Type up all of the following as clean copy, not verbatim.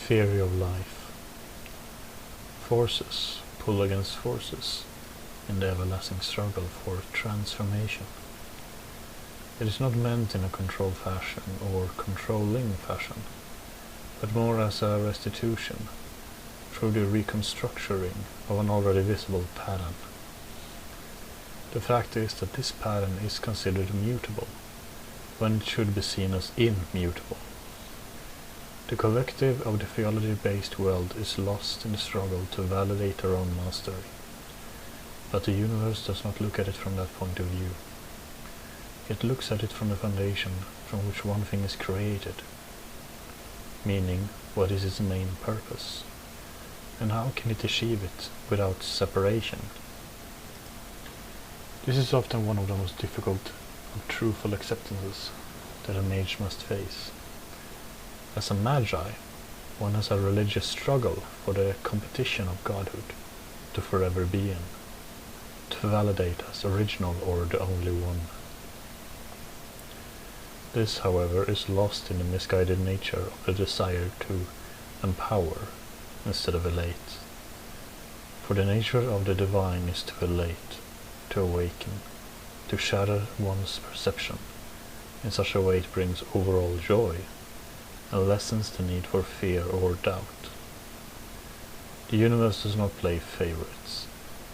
Theory of life. Forces pull against forces in the everlasting struggle for transformation. It is not meant in a controlled fashion or controlling fashion, but more as a restitution through the reconstructuring of an already visible pattern. The fact is that this pattern is considered mutable, when it should be seen as immutable. The collective of the theology-based world is lost in the struggle to validate their own mastery, but the universe does not look at it from that point of view. It looks at it from the foundation from which one thing is created, meaning what is its main purpose, and how can it achieve it without separation. This is often one of the most difficult of truthful acceptances that a mage must face. As a magi, one has a religious struggle for the competition of godhood, to forever be in, to validate as original or the only one. This, however, is lost in the misguided nature of the desire to empower instead of elate. For the nature of the divine is to elate, to awaken, to shatter one's perception. In such a way it brings overall joy, and lessens the need for fear or doubt. The universe does not play favorites.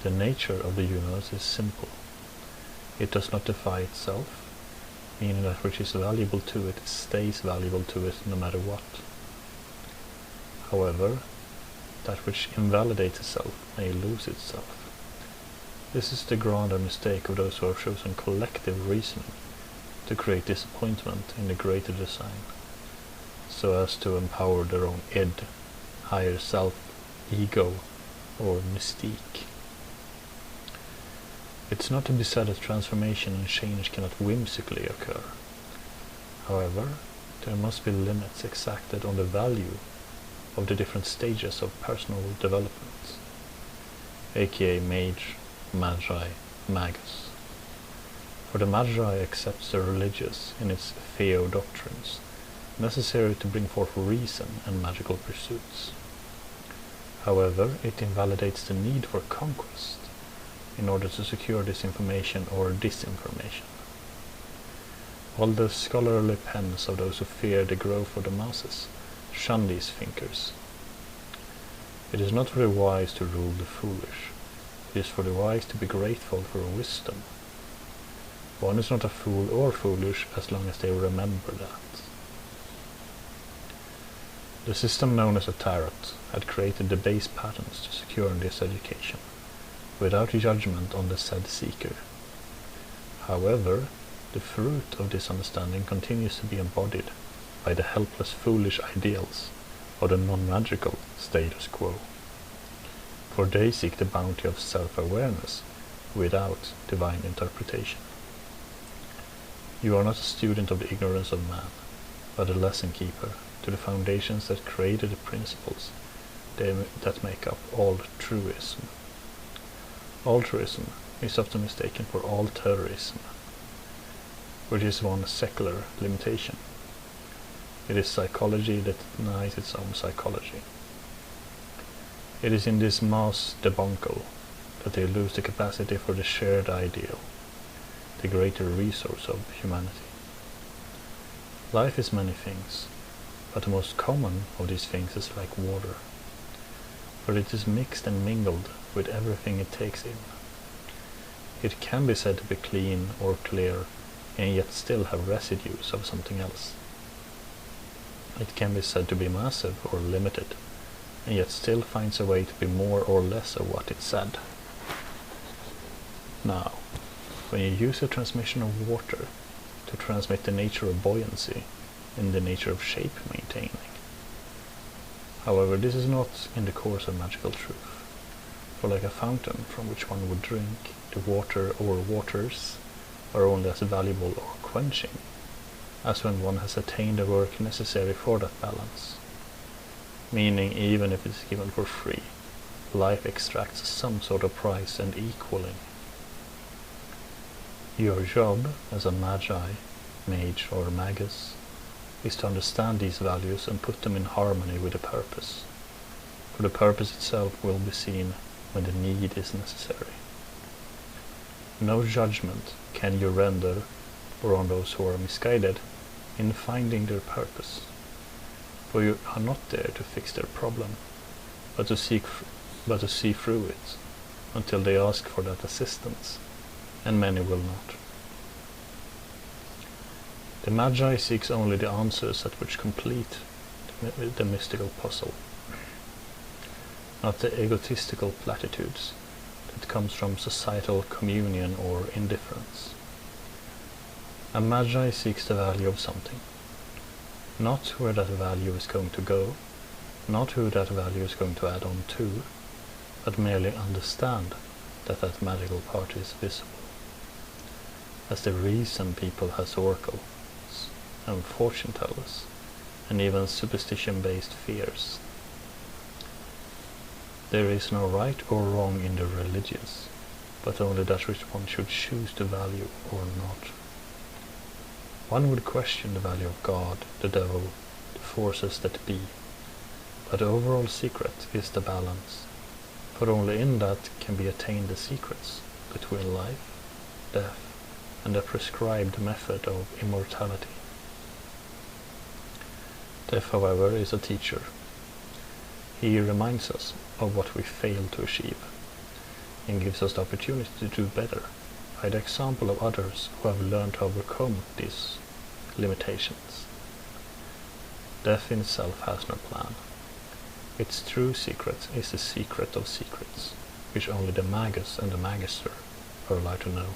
The nature of the universe is simple. It does not defy itself, meaning that which is valuable to it stays valuable to it no matter what. However, that which invalidates itself may lose itself. This is the grander mistake of those who have chosen collective reasoning to create disappointment in the greater design, so as to empower their own id, higher self, ego, or mystique. It's not to be said that transformation and change cannot whimsically occur. However, there must be limits exacted on the value of the different stages of personal development, aka mage, magi, magus. For the magi accepts the religious in its theo doctrines, necessary to bring forth reason and magical pursuits. However, it invalidates the need for conquest in order to secure this information or disinformation. All the scholarly pens of those who fear the growth of the masses shun these thinkers. It is not for the wise to rule the foolish. It is for the wise to be grateful for wisdom. One is not a fool or foolish as long as they remember that. The system known as a tarot had created the base patterns to secure this education, without judgment on the said seeker. However, the fruit of this understanding continues to be embodied by the helpless foolish ideals of the non-magical status quo, for they seek the bounty of self-awareness without divine interpretation. You are not a student of the ignorance of man, but a lesson keeper to the foundations that created the principles that make up all truism. Altruism is often mistaken for altruism, which is one secular limitation. It is psychology that denies its own psychology. It is in this mass debacle that they lose the capacity for the shared ideal, the greater resource of humanity. Life is many things, but the most common of these things is like water, for it is mixed and mingled with everything it takes in. It can be said to be clean or clear, and yet still have residues of something else. It can be said to be massive or limited, and yet still finds a way to be more or less of what it said. Now, when you use a transmission of water to transmit the nature of buoyancy in the nature of shape maintaining. However, this is not in the course of magical truth, for like a fountain from which one would drink, the water or waters are only as valuable or quenching as when one has attained the work necessary for that balance, meaning even if it is given for free, life extracts some sort of price and equaling. Your job as a magi, mage or magus is to understand these values and put them in harmony with the purpose, for the purpose itself will be seen when the need is necessary. No judgment can you render, or on those who are misguided, in finding their purpose, for you are not there to fix their problem, but to see through it, until they ask for that assistance, and many will not. The Magi seeks only the answers that which complete the mystical puzzle, not the egotistical platitudes that comes from societal communion or indifference. A Magi seeks the value of something, not where that value is going to go, not who that value is going to add on to, but merely understand that that magical part is visible. As the reason people has oracles and fortune tellers, and even superstition-based fears. There is no right or wrong in the religious, but only that which one should choose to value or not. One would question the value of God, the devil, the forces that be, but the overall secret is the balance, for only in that can be attained the secrets between life, death, and the prescribed method of immortality. Death, however, is a teacher. He reminds us of what we failed to achieve, and gives us the opportunity to do better by the example of others who have learned to overcome these limitations. Death in itself has no plan. Its true secret is the secret of secrets, which only the Magus and the Magister are allowed to know.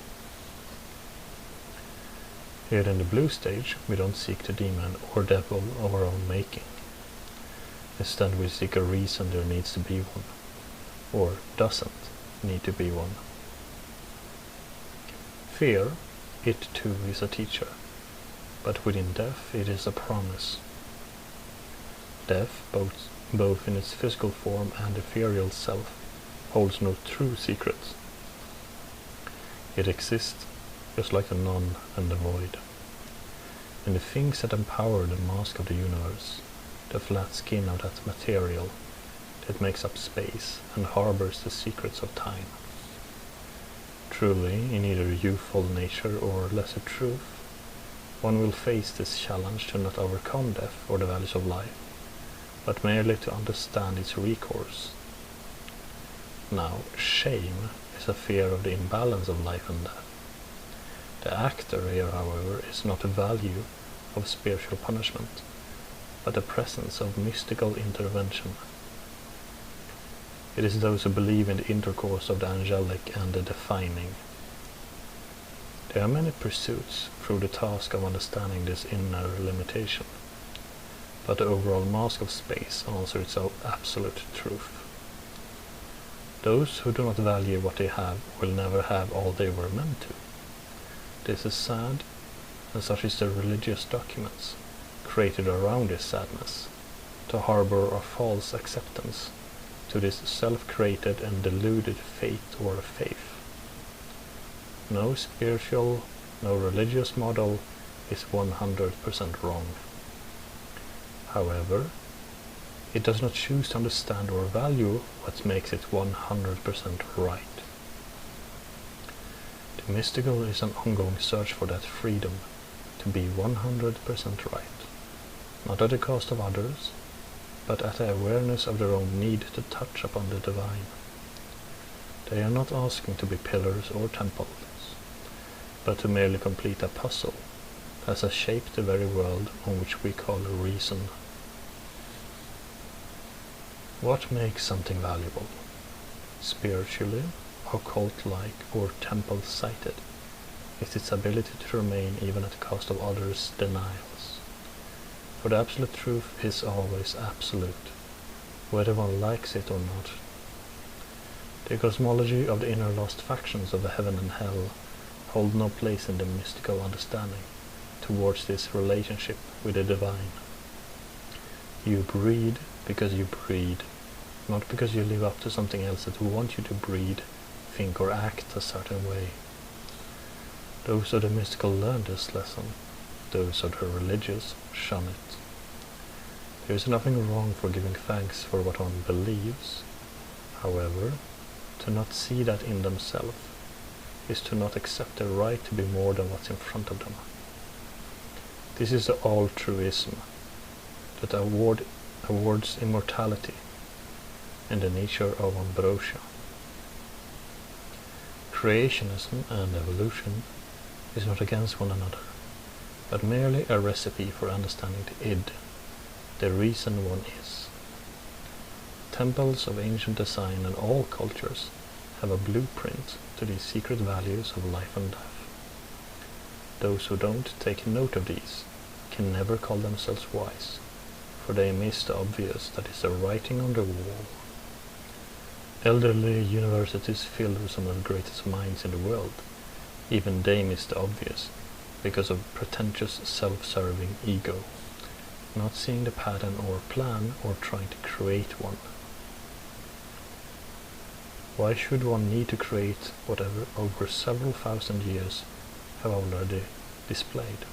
Here in the blue stage, we don't seek the demon or devil of our own making. Instead we seek a reason there needs to be one, or doesn't need to be one. Fear, it too is a teacher, but within death it is a promise. Death, both in its physical form and ethereal self, holds no true secrets. It exists just like the none and the void. And the things that empower the mask of the universe, the flat skin of that material that makes up space and harbors the secrets of time. Truly, in either youthful nature or lesser truth, one will face this challenge to not overcome death or the values of life, but merely to understand its recourse. Now, shame is a fear of the imbalance of life and death. The actor here, however, is not the value of spiritual punishment, but the presence of mystical intervention. It is those who believe in the intercourse of the angelic and the defining. There are many pursuits through the task of understanding this inner limitation, but the overall mask of space answers its absolute truth. Those who do not value what they have will never have all they were meant to. This is sad, and such is the religious documents created around this sadness, to harbor a false acceptance to this self-created and deluded faith or faith. No spiritual, no religious model is 100% wrong. However, it does not choose to understand or value what makes it 100% right. The mystical is an ongoing search for that freedom to be 100% right, not at the cost of others, but at the awareness of their own need to touch upon the divine. They are not asking to be pillars or temples, but to merely complete a puzzle that has shaped the very world on which we call reason. What makes something valuable? Spiritually, occult-like, or temple-sighted, is its ability to remain even at the cost of others' denials. For the absolute truth is always absolute, whether one likes it or not. The cosmology of the inner lost factions of the heaven and hell hold no place in the mystical understanding towards this relationship with the divine. You breed because you breed, not because you live up to something else that wants you to breed, think or act a certain way. Those of the mystical learn this lesson, those of the religious shun it. There is nothing wrong for giving thanks for what one believes. However, to not see that in themselves is to not accept the right to be more than what's in front of them. This is the altruism that awards immortality and the nature of ambrosia. Creationism and evolution is not against one another, but merely a recipe for understanding the id, the reason one is. Temples of ancient design in all cultures have a blueprint to these secret values of life and death. Those who don't take note of these can never call themselves wise, for they miss the obvious that is the writing on the wall. Elderly universities filled with some of the greatest minds in the world, even they miss the obvious because of pretentious self-serving ego, not seeing the pattern or plan or trying to create one. Why should one need to create whatever over several thousand years have already displayed?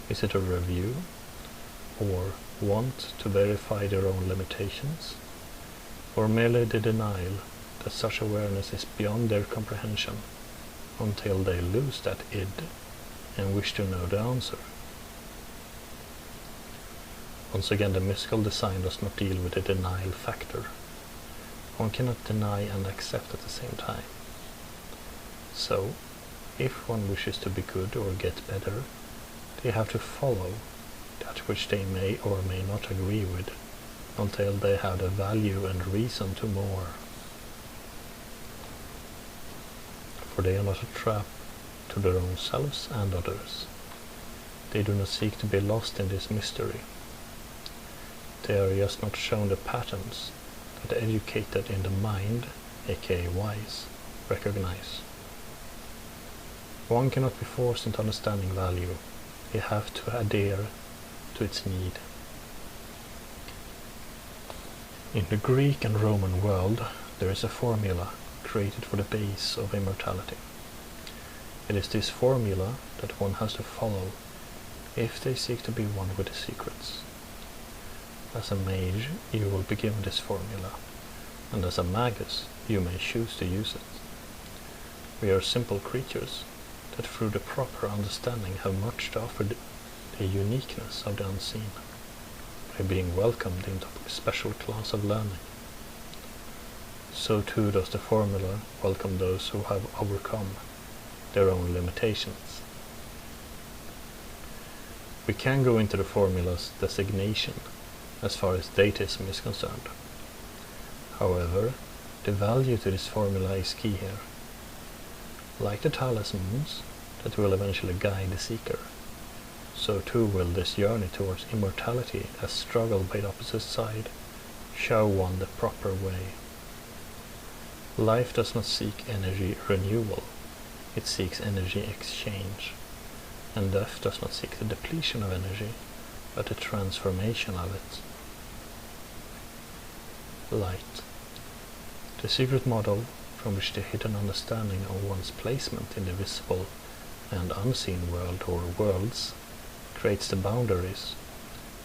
Is it a review, or want to verify their own limitations, or merely the denial that such awareness is beyond their comprehension until they lose that id and wish to know the answer? Once again, the mystical design does not deal with the denial factor. One cannot deny and accept at the same time. So, if one wishes to be good or get better, they have to follow that which they may or may not agree with until they have the value and reason to more. For they are not a trap to their own selves and others. They do not seek to be lost in this mystery. They are just not shown the patterns that the educated in the mind, aka wise, recognize. One cannot be forced into understanding value. You have to adhere to its need. In the Greek and Roman world, there is a formula created for the base of immortality. It is this formula that one has to follow if they seek to be one with the secrets. As a mage, you will be given this formula, and as a magus, you may choose to use it. We are simple creatures that through the proper understanding have much to offer the uniqueness of the unseen, by being welcomed into a special class of learning. So too does the formula welcome those who have overcome their own limitations. We can go into the formula's designation as far as datism is concerned. However, the value to this formula is key here. Like the talismans that will eventually guide the seeker, so too will this journey towards immortality as struggle by the opposite side show one the proper way. Life does not seek energy renewal, it seeks energy exchange, and death does not seek the depletion of energy, but the transformation of it. Light. The secret model from which the hidden understanding of one's placement in the visible and unseen world or worlds creates the boundaries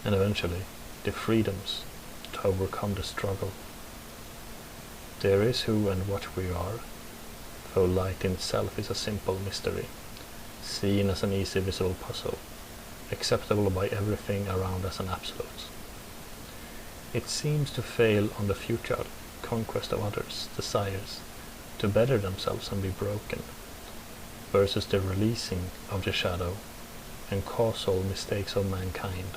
and eventually the freedoms to overcome the struggle. There is who and what we are, though light in itself is a simple mystery, seen as an easy visible puzzle, acceptable by everything around as an absolute. It seems to fail on the futile conquest of others' desires to better themselves and be broken, versus the releasing of the shadow and causal mistakes of mankind.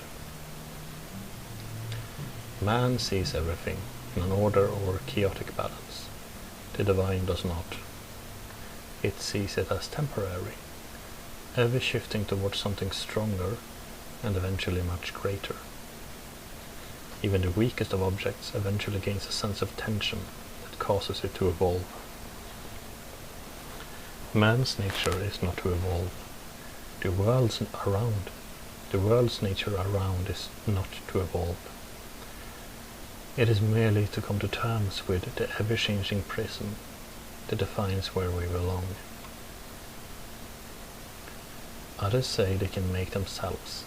Man sees everything in an order or chaotic balance. The divine does not. It sees it as temporary, ever shifting towards something stronger and eventually much greater. Even the weakest of objects eventually gains a sense of tension that causes it to evolve. Man's nature is not to evolve. The world's nature around is not to evolve. It is merely to come to terms with the ever-changing prism that defines where we belong. Others say they can make themselves,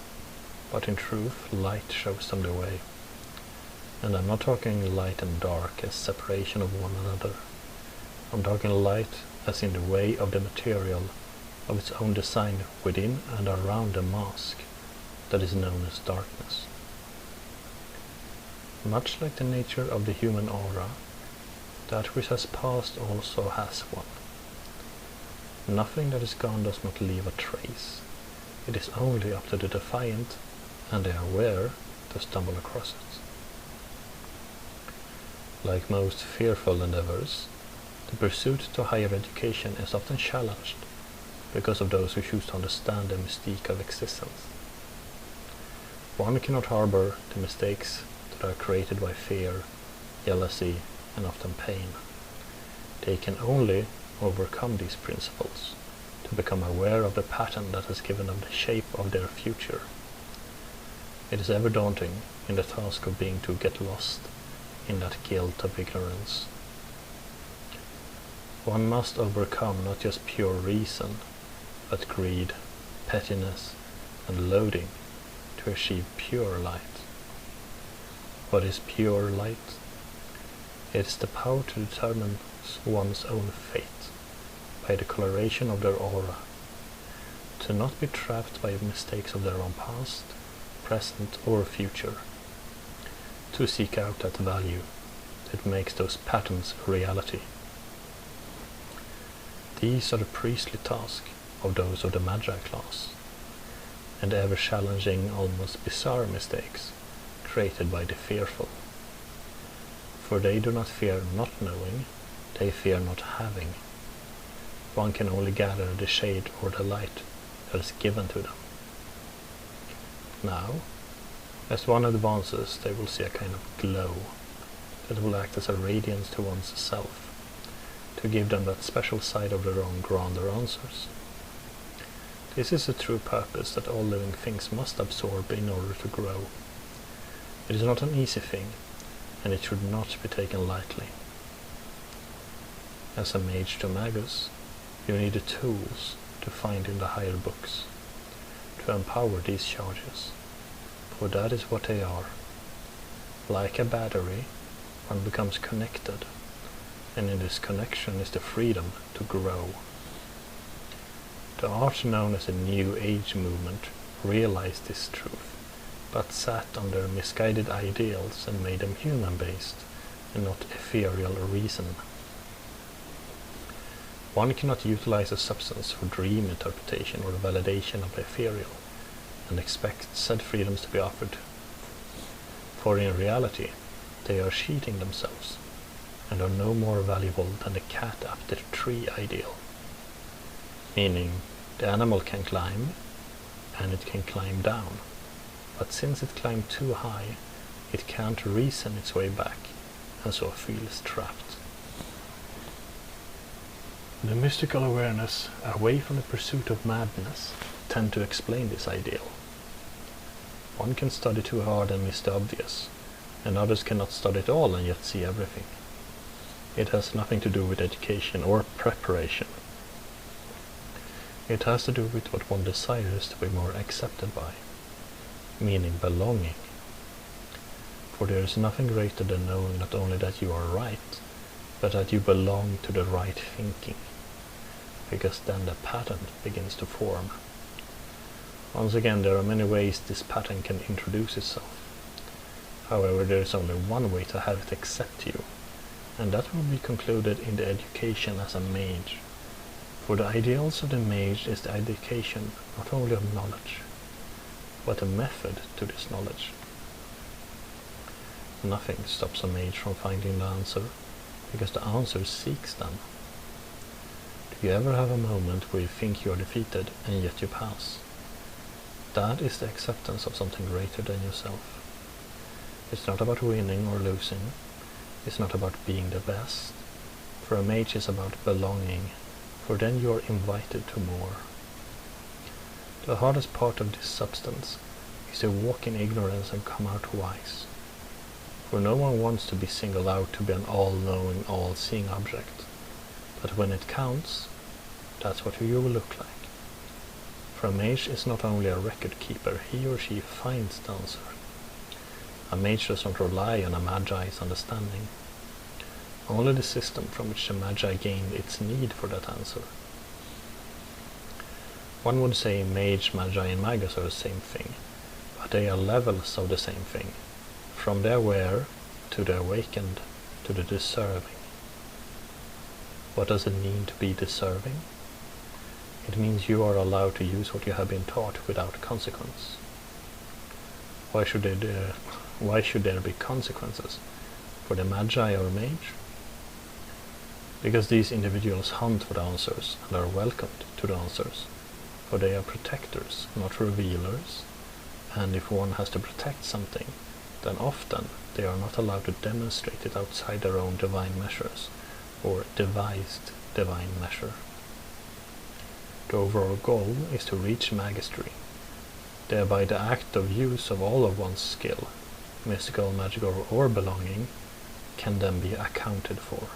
but in truth light shows them the way. And I'm not talking light and dark as separation of one another. I'm talking light as in the way of the material of its own design within and around the mask that is known as darkness. Much like the nature of the human aura, that which has passed also has one. Nothing that is gone does not leave a trace. It is only up to the defiant and the aware to stumble across it. Like most fearful endeavors, the pursuit to higher education is often challenged because of those who choose to understand the mystique of existence. One cannot harbor the mistakes that are created by fear, jealousy, and often pain. They can only overcome these principles to become aware of the pattern that has given them the shape of their future. It is ever daunting in the task of being to get lost in that guilt of ignorance. One must overcome not just pure reason, but greed, pettiness, and loathing to achieve pure light. What is pure light? It is the power to determine one's own fate by the coloration of their aura, to not be trapped by mistakes of their own past, present, or future, to seek out that value that makes those patterns a reality. These are the priestly tasks of those of the Magi class, and the ever-challenging, almost bizarre mistakes created by the fearful. For they do not fear not knowing, they fear not having. One can only gather the shade or the light that is given to them. Now, as one advances, they will see a kind of glow that will act as a radiance to one's self, to give them that special side of their own grander answers. This is the true purpose that all living things must absorb in order to grow. It is not an easy thing, and it should not be taken lightly. As a mage to magus, you need the tools to find in the higher books, to empower these charges, for that is what they are. Like a battery, one becomes connected, and in this connection is the freedom to grow. The art known as the New Age movement realized this truth, but sat on their misguided ideals and made them human-based and not ethereal reason. One cannot utilize a substance for dream interpretation or validation of the ethereal and expect said freedoms to be offered, for in reality they are cheating themselves and are no more valuable than the cat up the tree ideal. Meaning, the animal can climb, and it can climb down, but since it climbed too high, it can't reason its way back, and so feels trapped. The mystical awareness, away from the pursuit of madness, tend to explain this ideal. One can study too hard and miss the obvious, and others cannot study at all and yet see everything. It has nothing to do with education or preparation. It has to do with what one desires to be more accepted by, meaning belonging. For there is nothing greater than knowing not only that you are right, but that you belong to the right thinking, because then the pattern begins to form. Once again, there are many ways this pattern can introduce itself. However, there is only one way to have it accept you, and that will be concluded in the education as a mage. For the ideals of the mage is the education not only of knowledge, but a method to this knowledge. Nothing stops a mage from finding the answer, because the answer seeks them. Do you ever have a moment where you think you are defeated and yet you pass? That is the acceptance of something greater than yourself. It's not about winning or losing. It's not about being the best. For a mage is about belonging, for then you are invited to more. The hardest part of this substance is to walk in ignorance and come out wise. For no one wants to be singled out to be an all-knowing, all-seeing object. But when it counts, that's what you will look like. For a mage is not only a record keeper, he or she finds the answer. A mage does not rely on a magi's understanding, only the system from which the magi gained its need for that answer. One would say mage, magi and magus are the same thing, but they are levels of the same thing, from the aware to the awakened to the deserving. What does it mean to be deserving? It means you are allowed to use what you have been taught without consequence. Why should there be consequences for the magi or mage? Because these individuals hunt for the answers and are welcomed to the answers, for they are protectors, not revealers, and if one has to protect something, then often they are not allowed to demonstrate it outside their own divine measures, or devised divine measure. The overall goal is to reach mastery, thereby the act of use of all of one's skill, mystical, magical, or belonging, can then be accounted for.